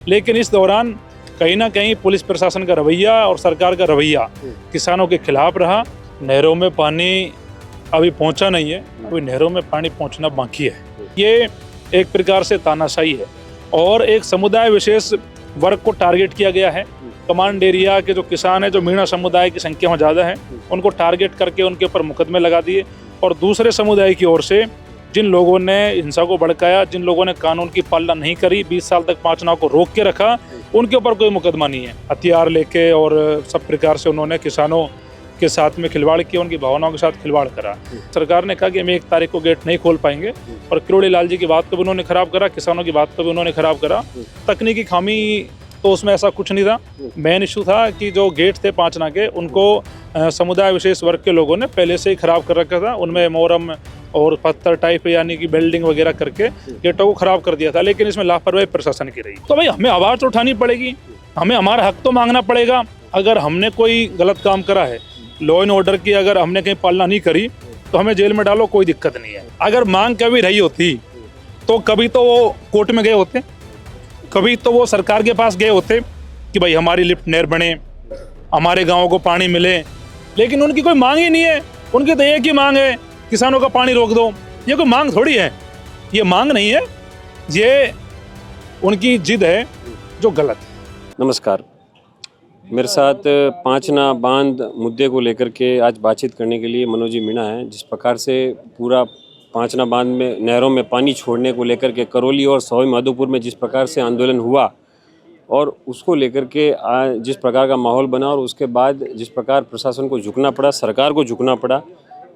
लेकिन इस दौरान कहीं ना कहीं पुलिस प्रशासन का रवैया और सरकार का रवैया किसानों के खिलाफ रहा। नहरों में पानी अभी पहुंचा नहीं है, अभी नहरों में पानी पहुंचना बाकी है। ये एक प्रकार से तानाशाही है और एक समुदाय विशेष वर्ग को टारगेट किया गया है। कमांड एरिया के जो किसान हैं, जो मीणा समुदाय की संख्या में ज़्यादा है, उनको टारगेट करके उनके ऊपर मुकदमे लगा दिए। और दूसरे समुदाय की ओर से जिन लोगों ने हिंसा को भड़काया, जिन लोगों ने कानून की पालना नहीं करी, 20 साल तक 5 नाव को रोक के रखा, उनके ऊपर कोई मुकदमा नहीं है। हथियार लेके और सब प्रकार से उन्होंने किसानों के साथ में खिलवाड़ किया, उनकी भावनाओं के साथ खिलवाड़ करा। सरकार ने कहा कि हम 1 तारीख को गेट नहीं खोल पाएंगे और किरोड़ी लाल जी की बात को भी उन्होंने खराब करा, किसानों की बात को भी उन्होंने खराब करा। तकनीकी खामी तो उसमें ऐसा कुछ नहीं था। मेन इशू था कि जो गेट थे 5 ना के, उनको समुदाय विशेष वर्ग के लोगों ने पहले से ही खराब कर रखा था। उनमें मोरम और पत्थर टाइप यानी कि बिल्डिंग वगैरह करके गेटों को खराब कर दिया था। लेकिन इसमें लापरवाही प्रशासन की रही। तो भाई हमें आवाज़ तो उठानी पड़ेगी, हमें हमारा हक तो मांगना पड़ेगा। अगर हमने कोई गलत काम करा है, लॉ एंड ऑर्डर की अगर हमने कहीं पालना नहीं करी, तो हमें जेल में डालो, कोई दिक्कत नहीं है। अगर मांग कभी रही होती तो कभी तो वो कोर्ट में गए होते, कभी तो वो सरकार के पास गए होते कि भाई हमारी लिफ्ट नहर बने, हमारे गाँव को पानी मिले। लेकिन उनकी कोई मांग ही नहीं है। उनकी तो एक ही मांग है, किसानों का पानी रोक दो। ये कोई मांग थोड़ी है, ये मांग नहीं है, ये उनकी जिद है जो गलत है। नमस्कार, मेरे साथ पांचना बांध मुद्दे को लेकर के आज बातचीत करने के लिए मनोज जी मीणा हैं। जिस प्रकार से पूरा पांचना बांध में नहरों में पानी छोड़ने को लेकर के करौली और सवाई माधोपुर में जिस प्रकार से आंदोलन हुआ और उसको लेकर के आज जिस प्रकार का माहौल बना और उसके बाद जिस प्रकार प्रशासन को झुकना पड़ा, सरकार को झुकना पड़ा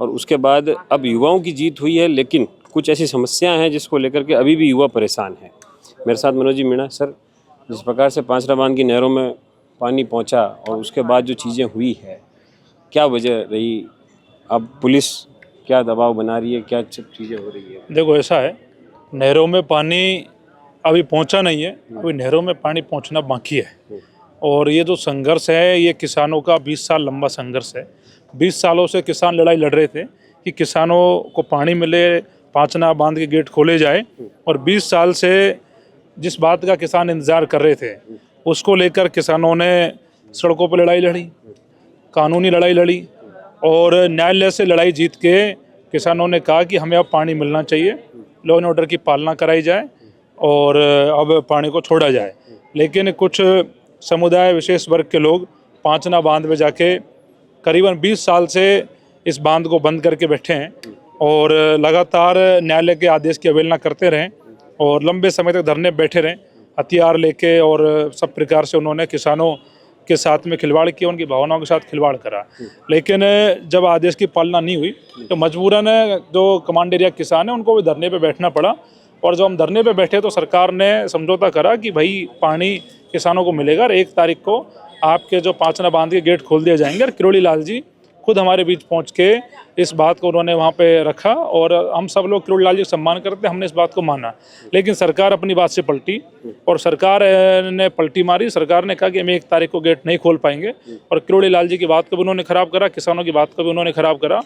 और उसके बाद अब युवाओं की जीत हुई है। लेकिन कुछ ऐसी समस्याएं हैं जिसको लेकर के अभी भी युवा परेशान हैं। मेरे साथ मनोज जी मीणा। सर, जिस प्रकार से पांचना बांध की नहरों में पानी पहुंचा और उसके बाद जो चीज़ें हुई है, क्या वजह रही? अब पुलिस क्या दबाव बना रही है, क्या चीज़ें हो रही है? देखो ऐसा है, नहरों में पानी अभी पहुंचा नहीं है, अभी नहरों में पानी पहुंचना बाकी है। और ये जो संघर्ष है, ये किसानों का 20 साल लंबा संघर्ष है। 20 सालों से किसान लड़ाई लड़ रहे थे कि किसानों को पानी मिले, पांचना बांध के गेट खोले जाए। और 20 साल से जिस बात का किसान इंतजार कर रहे थे, उसको लेकर किसानों ने सड़कों पर लड़ाई लड़ी, कानूनी लड़ाई लड़ी और न्यायालय से लड़ाई जीत के किसानों ने कहा कि हमें अब पानी मिलना चाहिए, लॉ एंड ऑर्डर की पालना कराई जाए और अब पानी को छोड़ा जाए। लेकिन कुछ समुदाय विशेष वर्ग के लोग पांचना बांध में जाके करीबन 20 साल से इस बांध को बंद करके बैठे हैं और लगातार न्यायालय के आदेश की अवहेलना करते रहें और लंबे समय तक धरने बैठे रहें, हथियार लेके। और सब प्रकार से उन्होंने किसानों के साथ में खिलवाड़ किया, उनकी भावनाओं के साथ खिलवाड़ करा। लेकिन जब आदेश की पालना नहीं हुई तो मजबूरन जो कमांड एरिया किसान है, उनको भी धरने पे बैठना पड़ा। और जब हम धरने पे बैठे तो सरकार ने समझौता करा कि भाई पानी किसानों को मिलेगा और 1 तारीख को आपके जो पांचना बांध के गेट खोल दिए जाएंगे। और किरोड़ी लाल जी खुद हमारे बीच पहुंच के इस बात को उन्होंने वहाँ पे रखा और हम सब लोग किरोड़ी लाल जी का सम्मान करते, हमने इस बात को माना। लेकिन सरकार अपनी बात से पलटी और सरकार ने पलटी मारी। सरकार ने कहा कि हम 1 तारीख को गेट नहीं खोल पाएंगे और किरोड़ी लाल जी की बात को भी उन्होंने खराब करा, किसानों की बात को भी उन्होंने खराब करा।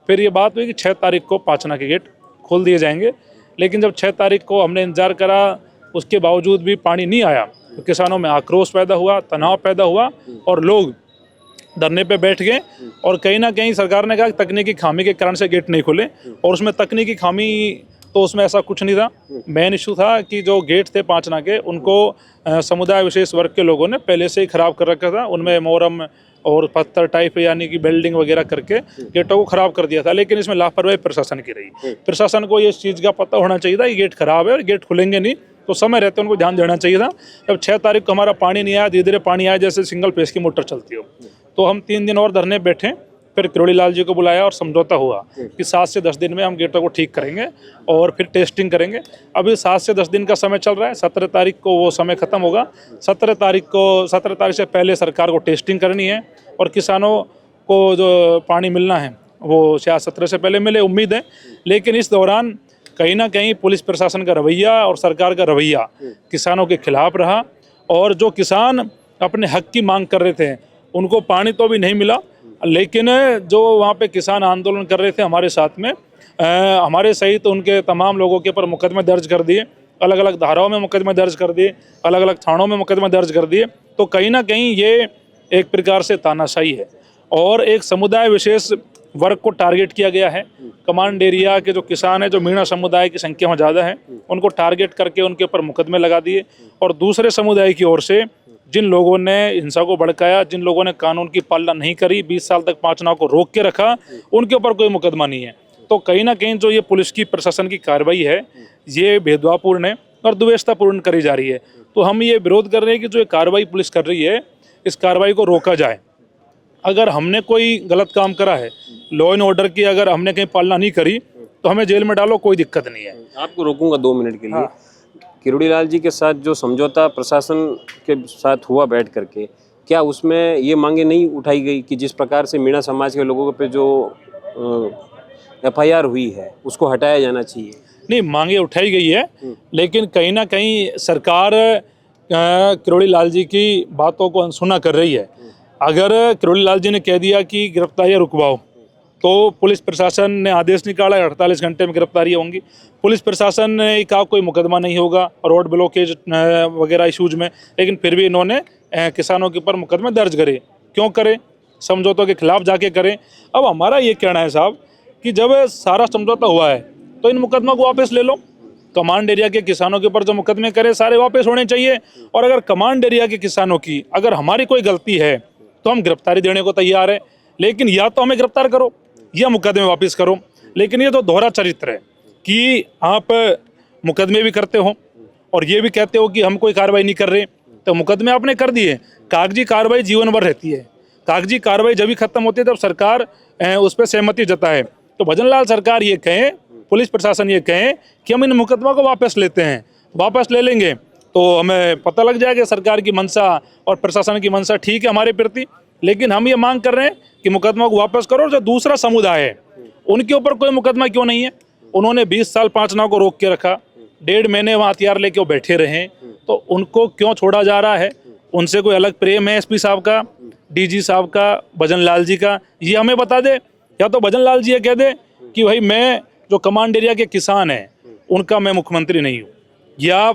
फिर ये बात हुई कि 6 तारीख को पांचना के गेट खोल दिए जाएंगे। लेकिन जब 6 तारीख को हमने इंतजार करा, उसके बावजूद भी पानी नहीं आया तो किसानों में आक्रोश पैदा हुआ, तनाव पैदा हुआ और लोग धरने पे बैठ गए। और कहीं ना कहीं सरकार ने कहा कि तकनीकी खामी के कारण से गेट नहीं खुले, और उसमें तकनीकी खामी तो उसमें ऐसा कुछ नहीं था। मेन इशू था कि जो गेट थे पांचना के, उनको समुदाय विशेष वर्ग के लोगों ने पहले से ही खराब कर रखा था। उनमें मोरम और पत्थर टाइप यानी कि बिल्डिंग वगैरह करके गेटों को खराब कर दिया था। लेकिन इसमें लापरवाही प्रशासन की रही। प्रशासन को ये चीज़ का पता होना चाहिए था, ये गेट खराब है और गेट खुलेंगे नहीं, तो समय रहते उनको ध्यान देना चाहिए था। जब 6 तारीख को हमारा पानी नहीं आया, धीरे धीरे पानी आया जैसे सिंगल फेस की मोटर चलती हो, तो हम 3 दिन और धरने बैठे। फिर किरोड़ी लाल जी को बुलाया और समझौता हुआ कि 7 से 10 दिन में हम गेटों को ठीक करेंगे और फिर टेस्टिंग करेंगे। अभी 7 से 10 दिन का समय चल रहा है, 17 तारीख को वो समय खत्म होगा। 17 तारीख से पहले सरकार को टेस्टिंग करनी है और किसानों को जो पानी मिलना है वो शायद 17 से पहले मिले, उम्मीद है। लेकिन इस दौरान कहीं ना कहीं पुलिस प्रशासन का रवैया और सरकार का रवैया किसानों के खिलाफ रहा और जो किसान अपने हक की मांग कर रहे थे, उनको पानी तो भी नहीं मिला। लेकिन जो वहाँ पे किसान आंदोलन कर रहे थे हमारे साथ में, हमारे सहित उनके तमाम लोगों के ऊपर मुकदमे दर्ज कर दिए अलग अलग धाराओं में मुकदमे दर्ज कर दिए, अलग अलग थानों में मुकदमे दर्ज कर दिए। तो कहीं ना कहीं ये एक प्रकार से तानाशाही है और एक समुदाय विशेष वर्ग को टारगेट किया गया है। कमांड एरिया के जो किसान हैं, जो मीणा समुदाय की संख्या में ज़्यादा है, उनको टारगेट करके उनके ऊपर मुकदमे लगा दिए। और दूसरे समुदाय की ओर से जिन लोगों ने हिंसा को भड़काया, जिन लोगों ने कानून की पालना नहीं करी, 20 साल तक 5 नाव को रोक के रखा, उनके ऊपर कोई मुकदमा नहीं है। तो कहीं ना कहीं जो ये पुलिस की प्रशासन की कार्रवाई है, ये भेदभावपूर्ण है और द्वेषतापूर्ण करी जा रही है। तो हम ये विरोध कर रहे हैं कि जो ये कार्रवाई पुलिस कर रही है, इस कार्रवाई को रोका जाए। अगर हमने कोई गलत काम करा है, लॉ एंड ऑर्डर की अगर हमने कहीं पालना नहीं करी, तो हमें जेल में डालो, कोई दिक्कत नहीं है। आपको रोकूंगा 2 मिनट के लिए। किरोड़ी लाल जी के साथ जो समझौता प्रशासन के साथ हुआ बैठ करके, क्या उसमें ये मांगे नहीं उठाई गई कि जिस प्रकार से मीणा समाज के लोगों पे जो FIR हुई है उसको हटाया जाना चाहिए? नहीं, मांगे उठाई गई है, लेकिन कहीं ना कहीं सरकार किरोड़ी लाल जी की बातों को अनसुना कर रही है। अगर किरोड़ी लाल जी ने कह दिया कि गिरफ्तारियां रुकवाओ, तो पुलिस प्रशासन ने आदेश निकाला 48 घंटे में गिरफ्तारियां होंगी। पुलिस प्रशासन ने कहा कोई मुकदमा नहीं होगा रोड ब्लॉकेज वगैरह इशूज में, लेकिन फिर भी इन्होंने किसानों के ऊपर मुकदमे दर्ज करे। क्यों करें? समझौतों के खिलाफ जाके करें। अब हमारा ये कहना है साहब कि जब सारा समझौता हुआ है तो इन मुकदमा को वापस ले लो। कमांड एरिया के किसानों के ऊपर जो मुकदमे करे सारे वापस होने चाहिए। और अगर कमांड एरिया के किसानों की अगर हमारी कोई गलती है तो हम गिरफ्तारी देने को तैयार है, लेकिन या तो हमें गिरफ्तार करो या मुकदमे वापस करो। लेकिन ये तो दोहरा चरित्र है कि आप मुकदमे भी करते हो और ये भी कहते हो कि हम कोई कार्रवाई नहीं कर रहे। तो मुकदमे आपने कर दिए, कागजी कार्रवाई जीवन भर रहती है। कागजी कार्रवाई जब भी खत्म होती है तब सरकार उस पर सहमति जताए। तो भजनलाल सरकार ये कहें, पुलिस प्रशासन ये कहें कि हम इन मुकदमा को वापस लेते हैं, वापस ले लेंगे, तो हमें पता लग जाएगा सरकार की मंशा और प्रशासन की मंशा ठीक है हमारे प्रति। लेकिन हम ये मांग कर रहे हैं कि मुकदमा को वापस करो। जो दूसरा समुदाय है उनके ऊपर कोई मुकदमा क्यों नहीं है? उन्होंने 20 साल 5 नाव को रोक के रखा, 1.5 महीने वहाँ हथियार लेके वो बैठे रहे, तो उनको क्यों छोड़ा जा रहा है? उनसे कोई अलग प्रेम है SP साहब का, DG साहब का, भजनलाल जी का? ये हमें बता दे। या तो भजनलाल जी ये कह दे कि भाई मैं जो कमांड एरिया के किसान हैं उनका मैं मुख्यमंत्री नहीं हूँ, या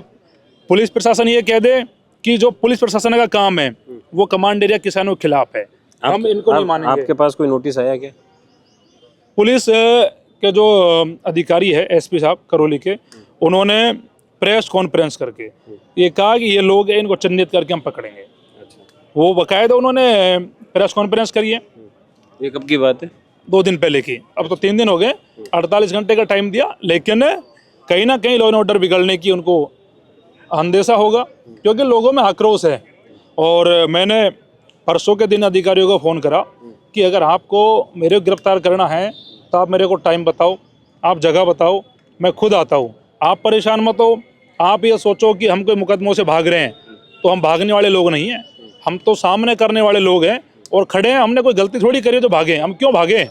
पुलिस प्रशासन ये कह दे कि जो पुलिस प्रशासन का काम है वो कमांड एरिया किसानों के खिलाफ है। हम इनको नहीं मानेंगे। आपके पास कोई नोटिस आया क्या? पुलिस के जो अधिकारी है SP साहब करौली के, उन्होंने प्रेस कॉन्फ्रेंस करके ये कहा कि ये लोग इनको चिन्हित करके हम पकड़ेंगे। वो बाकायदा उन्होंने प्रेस कॉन्फ्रेंस करी है। ये कब की बात है? 2 दिन पहले की। अब तो 3 दिन हो गए, 48 घंटे का टाइम दिया, लेकिन कहीं ना कहीं लॉ एंड ऑर्डर बिगड़ने की उनको अंदेशा होगा, क्योंकि लोगों में आक्रोश है। और मैंने परसों के दिन अधिकारियों को फ़ोन करा कि अगर आपको मेरे को गिरफ्तार करना है तो आप मेरे को टाइम बताओ, आप जगह बताओ, मैं खुद आता हूँ। आप परेशान मत हो। आप ये सोचो कि हम कोई मुकदमों से भाग रहे हैं, तो हम भागने वाले लोग नहीं हैं। हम तो सामने करने वाले लोग हैं और खड़े हैं। हमने कोई गलती थोड़ी करी तो भागे। हम क्यों भागे?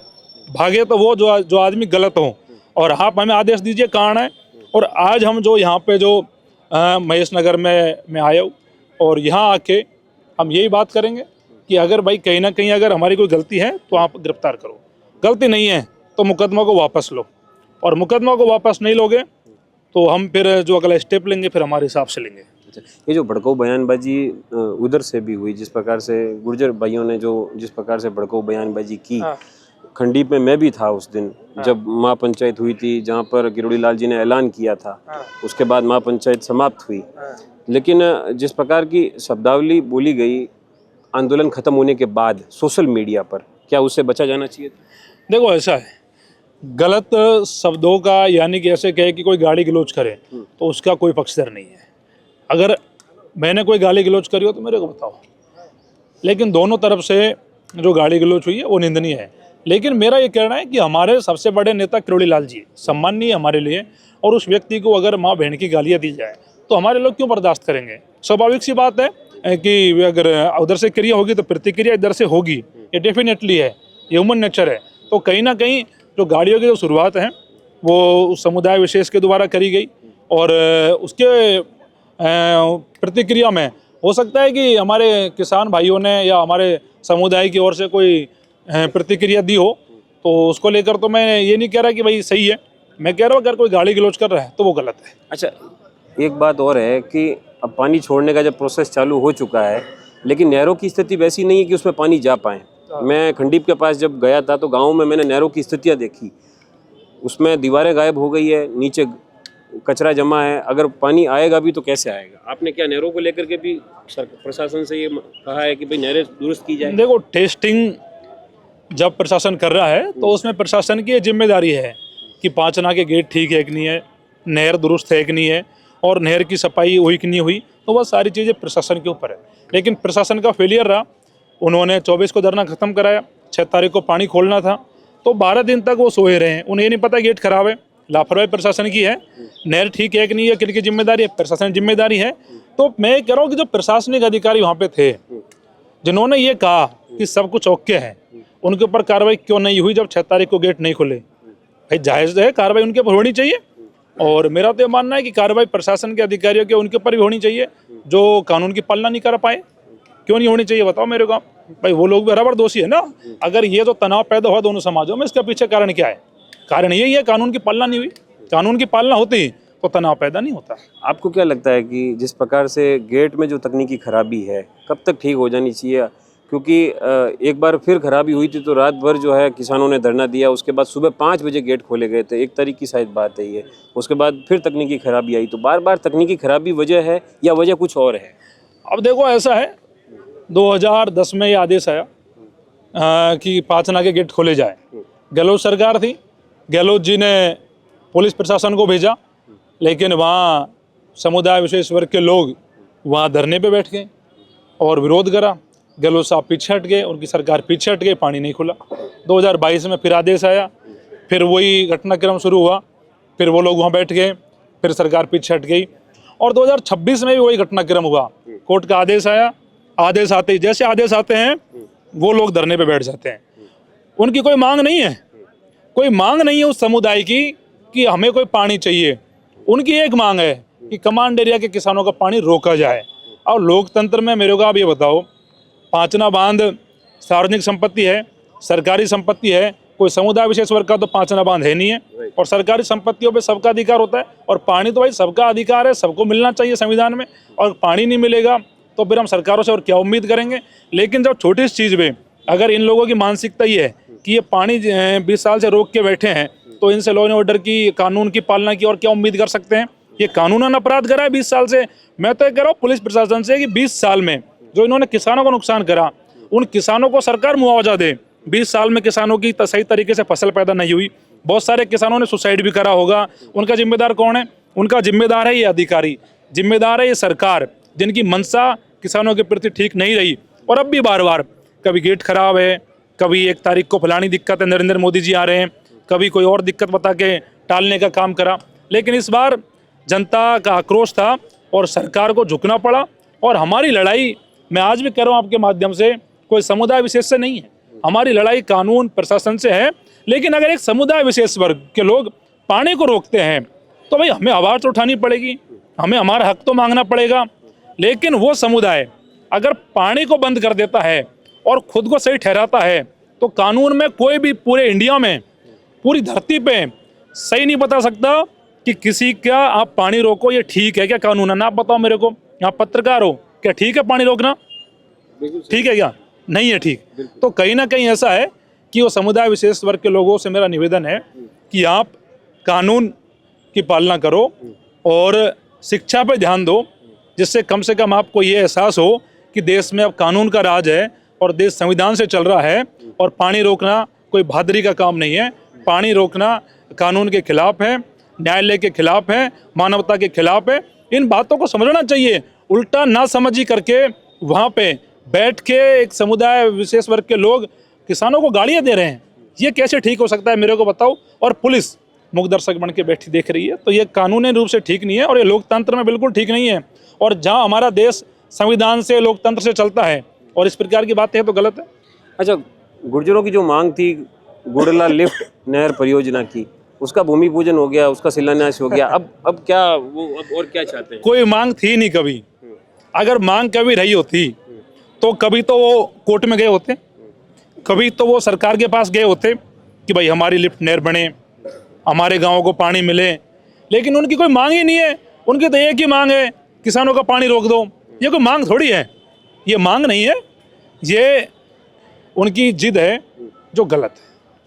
भागे तो वो जो आदमी गलत हो। और आप हमें आदेश दीजिए कहाँ है। और आज हम जो यहाँ पे जो महेश नगर में आया हूँ, और यहाँ आके हम यही बात करेंगे कि अगर भाई कहीं ना कहीं अगर हमारी कोई गलती है तो आप गिरफ्तार करो, गलती नहीं है तो मुकदमा को वापस लो। और मुकदमा को वापस नहीं लोगे तो हम फिर जो अगला स्टेप लेंगे फिर हमारे हिसाब से लेंगे। ये जो भड़काऊ बयानबाजी उधर से भी हुई, जिस प्रकार से गुर्जर भाइयों ने जो जिस प्रकार से भड़काऊ बयानबाजी की, खंडी में मैं भी था उस दिन जब महापंचायत हुई थी, जहाँ पर किरोड़ी लाल जी ने ऐलान किया था। उसके बाद महापंचायत समाप्त हुई, लेकिन जिस प्रकार की शब्दावली बोली गई आंदोलन खत्म होने के बाद सोशल मीडिया पर, क्या उससे बचा जाना चाहिए? देखो ऐसा है, गलत शब्दों का यानी कि ऐसे कहे कि कोई गाली गलौज करे तो उसका कोई पक्षधर नहीं है। अगर मैंने कोई गाली गलौज करी हो तो मेरे को बताओ। लेकिन दोनों तरफ से जो गाली गलौज हुई है वो निंदनीय है। लेकिन मेरा ये कहना है कि हमारे सबसे बड़े नेता किरोड़ी लाल जी सम्माननीय हमारे लिए, और उस व्यक्ति को अगर माँ बहन की गालियाँ दी जाए तो हमारे लोग क्यों बर्दाश्त करेंगे? स्वाभाविक सी बात है कि अगर उधर से क्रिया होगी तो प्रतिक्रिया इधर से होगी, ये डेफिनेटली है, ये ह्यूमन नेचर है। तो कहीं ना कहीं जो गाड़ियों की जो शुरुआत है वो उस समुदाय विशेष के द्वारा करी गई, और उसके प्रतिक्रिया में हो सकता है कि हमारे किसान भाइयों ने या हमारे समुदाय की ओर से कोई प्रतिक्रिया दी हो, तो उसको लेकर तो मैं ये नहीं कह रहा कि भाई सही है। मैं कह रहा हूँ अगर कोई गाली गलौज कर रहा है तो वो गलत है। अच्छा, एक बात और है कि अब पानी छोड़ने का जब प्रोसेस चालू हो चुका है, लेकिन नहरों की स्थिति वैसी नहीं है कि उसमें पानी जा पाए। मैं खंडीप के पास जब गया था तो गाँव में मैंने नहरों की स्थितियाँ देखी, उसमें दीवारें गायब हो गई है, नीचे कचरा जमा है। अगर पानी आएगा भी तो कैसे आएगा? आपने क्या नहरों को लेकर के भी प्रशासन से ये कहा है कि भाई नहरें दुरुस्त की जाए? देखो, टेस्टिंग जब प्रशासन कर रहा है तो उसमें प्रशासन की ये जिम्मेदारी है कि पांचना के गेट ठीक है कि नहीं है, नहर दुरुस्त है कि नहीं है, और नहर की सफाई हुई कि नहीं हुई, तो वह सारी चीज़ें प्रशासन के ऊपर है। लेकिन प्रशासन का फेलियर रहा। उन्होंने 24 को धरना खत्म कराया, 6 तारीख को पानी खोलना था, तो 12 दिन तक वो सोए रहे हैं। उन्हें ये नहीं पता गेट खराब है। लापरवाही प्रशासन की है। नहर ठीक है कि नहीं है, किनकी जिम्मेदारी है? प्रशासन की जिम्मेदारी है। तो मैं कह रहा हूँ कि जो प्रशासनिक अधिकारी वहाँ पे थे, जिन्होंने ये कहा कि सब कुछ ओके है, उनके ऊपर कार्रवाई क्यों नहीं हुई जब 6 तारीख को गेट नहीं खुले? भाई जायज़ है, कार्रवाई उनके ऊपर होनी चाहिए। और मेरा तो ये मानना है कि कार्रवाई प्रशासन के अधिकारियों के उनके ऊपर भी होनी चाहिए जो कानून की पालना नहीं कर पाए। क्यों नहीं होनी चाहिए बताओ मेरे को आप? भाई वो लोग भी बराबर दोषी है ना। अगर ये जो तनाव पैदा हुआ दोनों समाजों में, इसका पीछे कारण क्या है? कारण यही है, कानून की पालना नहीं हुई। कानून की पालना होती तो तनाव पैदा नहीं होता। आपको क्या लगता है कि जिस प्रकार से गेट में जो तकनीकी खराबी है, कब तक ठीक हो जानी चाहिए? क्योंकि एक बार फिर खराबी हुई थी तो रात भर जो है किसानों ने धरना दिया, उसके बाद सुबह 5 बजे गेट खोले गए थे। 1 तारीख की शायद बात है ये। उसके बाद फिर तकनीकी खराबी आई, तो बार बार तकनीकी खराबी वजह है या वजह कुछ और है? अब देखो, ऐसा है, 2010 में ये आदेश आया कि पांचना के गेट खोले जाए। गहलोत सरकार थी, गहलोत जी ने पुलिस प्रशासन को भेजा, लेकिन वहाँ समुदाय विशेष वर्ग के लोग वहाँ धरने पे बैठ गए और विरोध करा। गहलोत साहब पीछे हट गए, उनकी सरकार पीछे हट गई, पानी नहीं खुला। 2022 में फिर आदेश आया, फिर वही घटनाक्रम शुरू हुआ, फिर वो लोग वहाँ बैठ गए, फिर सरकार पीछे हट गई। और 2026 में भी वही घटनाक्रम हुआ। कोर्ट का आदेश आया, आदेश आते ही, जैसे आदेश आते हैं वो लोग धरने पे बैठ जाते हैं। उनकी कोई मांग नहीं है, कोई मांग नहीं है उस समुदाय की कि हमें कोई पानी चाहिए। उनकी एक मांग है कि कमांड एरिया के किसानों का पानी रोका जाए। और लोकतंत्र में मेरे को आप ये बताओ, पांचना बांध सार्वजनिक संपत्ति है, सरकारी संपत्ति है। कोई समुदाय विशेष वर्ग का तो पांचना बांध है नहीं है, और सरकारी संपत्तियों पे सबका अधिकार होता है। और पानी तो भाई सबका अधिकार है, सबको मिलना चाहिए संविधान में। और पानी नहीं मिलेगा तो फिर हम सरकारों से और क्या उम्मीद करेंगे? लेकिन जब छोटी सी चीज़ में अगर इन लोगों की मानसिकता ये है कि ये पानी 20 साल से रोक के बैठे हैं, तो इनसे लॉ एंड ऑर्डर की, कानून की पालना की और क्या उम्मीद कर सकते हैं? ये कानूनन अपराध करा है 20 साल से। मैं तो कह रहा हूँ पुलिस प्रशासन से कि 20 साल में जो इन्होंने किसानों को नुकसान करा, उन किसानों को सरकार मुआवजा दे। 20 साल में किसानों की सही तरीके से फसल पैदा नहीं हुई, बहुत सारे किसानों ने सुसाइड भी करा होगा। उनका जिम्मेदार कौन है? उनका जिम्मेदार है ये अधिकारी, जिम्मेदार है ये सरकार, जिनकी मंशा किसानों के प्रति ठीक नहीं रही। और अब भी बार बार कभी गेट खराब है, कभी 1 तारीख को फलानी दिक्कत है, नरेंद्र मोदी जी आ रहे हैं, कभी कोई और दिक्कत बता के टालने का काम करा। लेकिन इस बार जनता का आक्रोश था और सरकार को झुकना पड़ा। और हमारी लड़ाई, मैं आज भी कह रहा हूँ आपके माध्यम से, कोई समुदाय विशेष से नहीं है। हमारी लड़ाई कानून प्रशासन से है। लेकिन अगर एक समुदाय विशेष वर्ग के लोग पानी को रोकते हैं तो भाई हमें आवाज़ उठानी पड़ेगी, हमें हमारा हक तो मांगना पड़ेगा। लेकिन वो समुदाय अगर पानी को बंद कर देता है और खुद को सही ठहराता है, तो कानून में कोई भी पूरे इंडिया में, पूरी धरती पे सही नहीं बता सकता कि किसी का आप पानी रोको ये ठीक है क्या कानून है ना? आप बताओ मेरे को, आप पत्रकार हो, क्या ठीक है पानी रोकना? ठीक है क्या? नहीं है ठीक। तो कहीं ना कहीं ऐसा है कि वो समुदाय विशेष वर्ग के लोगों से मेरा निवेदन है कि आप कानून की पालना करो और शिक्षा पे ध्यान दो, जिससे कम से कम आपको ये एहसास हो कि देश में अब कानून का राज है और देश संविधान से चल रहा है। और पानी रोकना कोई बहादुरी का काम नहीं है। पानी रोकना कानून के खिलाफ है, न्यायालय के खिलाफ है, मानवता के खिलाफ है। इन बातों को समझना चाहिए। उल्टा ना समझी करके वहाँ पे बैठ के एक समुदाय विशेष वर्ग के लोग किसानों को गालियाँ दे रहे हैं, ये कैसे ठीक हो सकता है मेरे को बताओ? और पुलिस मूक दर्शक बन के बैठी देख रही है, तो ये कानूनी रूप से ठीक नहीं है और ये लोकतंत्र में बिल्कुल ठीक नहीं है। और जहाँ हमारा देश संविधान से, लोकतंत्र से चलता है और इस प्रकार की बातें हैं तो गलत है। अच्छा, गुर्जरों की जो मांग थी गुड़ला लिफ्ट नहर परियोजना की, उसका भूमि पूजन हो गया, उसका शिलान्यास हो गया। अब क्या वो अब और क्या चाहते हैं? कोई मांग थी नहीं कभी। अगर मांग कभी रही होती तो कभी तो वो कोर्ट में गए होते, कभी तो वो सरकार के पास गए होते कि भाई हमारी लिफ्ट नहर बने, हमारे गाँव को पानी मिले। लेकिन उनकी कोई मांग ही नहीं है। उनकी तो एक ही मांग है, किसानों का पानी रोक दो। ये कोई मांग थोड़ी है, ये मांग नहीं है, ये उनकी जिद है जो गलत है।